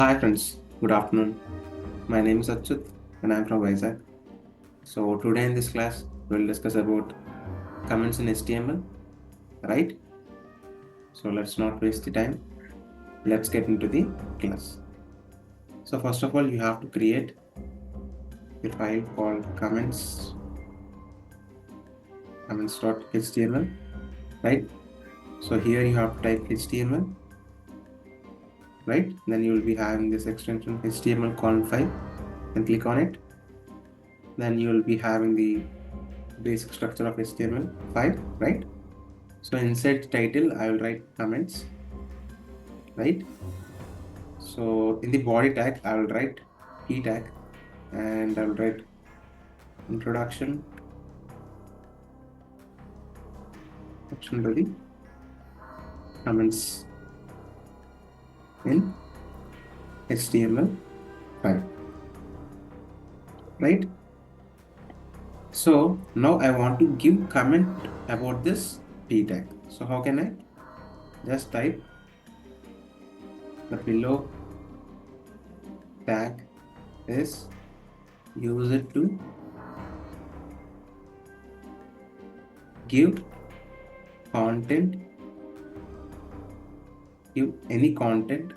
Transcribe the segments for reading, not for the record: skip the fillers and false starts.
Hi friends, good afternoon. My name is Achyut and I am from Vizag. So today in this class, we'll discuss about comments in HTML, right? So let's not waste the time. Let's get into the class. So first of all, you have to create a file called comments.html, right? So here you have to type HTML, right? Then you will be having this extension HTML5 and click on it. Then you will be having the basic structure of HTML5, right? So inside the title, I will write comments, right? So in the body tag, I will write p tag and I will write introduction to the comments in HTML5, right? So now I want to give comment about this p tag. So how can I just type the below tag is used to give content, give any content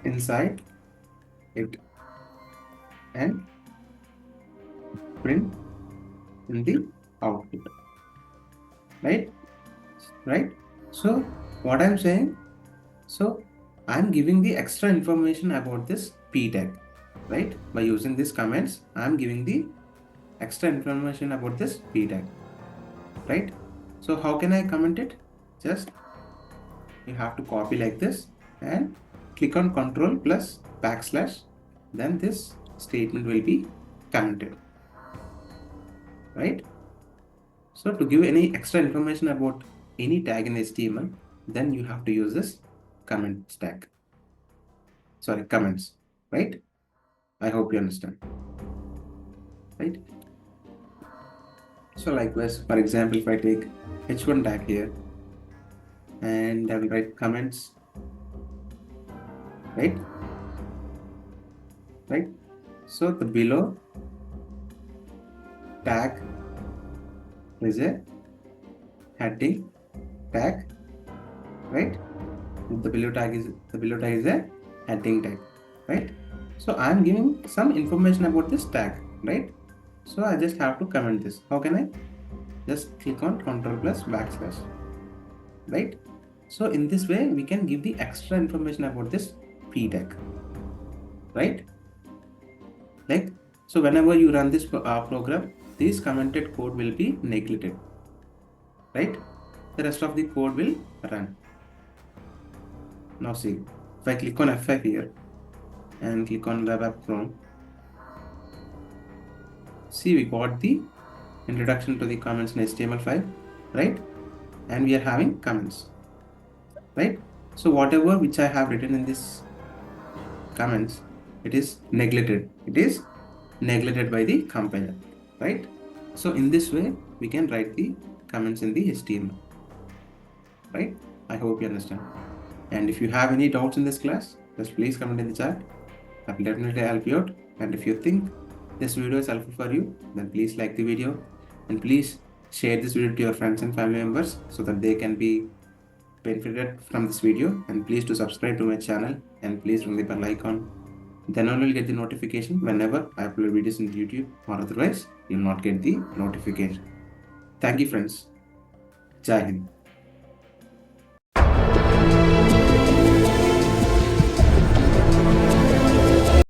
inside it and print in the output, right? So what I'm saying, so I'm giving the extra information about this p tag, right? By using these comments, I'm giving the extra information about this p tag, right? So how can I comment it? Just you have to copy like this and click on control plus backslash, then this statement will be commented, right? So to give any extra information about any tag in HTML, then you have to use this comments tag. Sorry, comments, right? I hope you understand, right? So likewise, for example, if I take h1 tag here and I will write comments, right? Right? So the below tag is a heading tag, right? The below tag is a heading tag, right? So I'm giving some information about this tag, right? So I just have to comment this. How can I? Just click on control plus backslash, right? So in this way, we can give the extra information about this p tag, right? Like, so whenever you run this program, this commented code will be neglected, right? The rest of the code will run. Now see, if I click on F5 here and click on Web App Chrome, see we got the introduction to the comments in HTML5, right? And we are having comments, right? So whatever which I have written in this comments, it is neglected. It is neglected by the compiler, right? So in this way, we can write the comments in the HTML, right? I hope you understand. And if you have any doubts in this class, just please comment in the chat. I will definitely help you out. And if you think this video is helpful for you, then please like the video and please share this video to your friends and family members so that they can be benefited from this video. And please do subscribe to my channel and please ring the bell icon. Then only you'll get the notification whenever I upload videos in YouTube, or otherwise you'll not get the notification. Thank you friends. Jai Hind.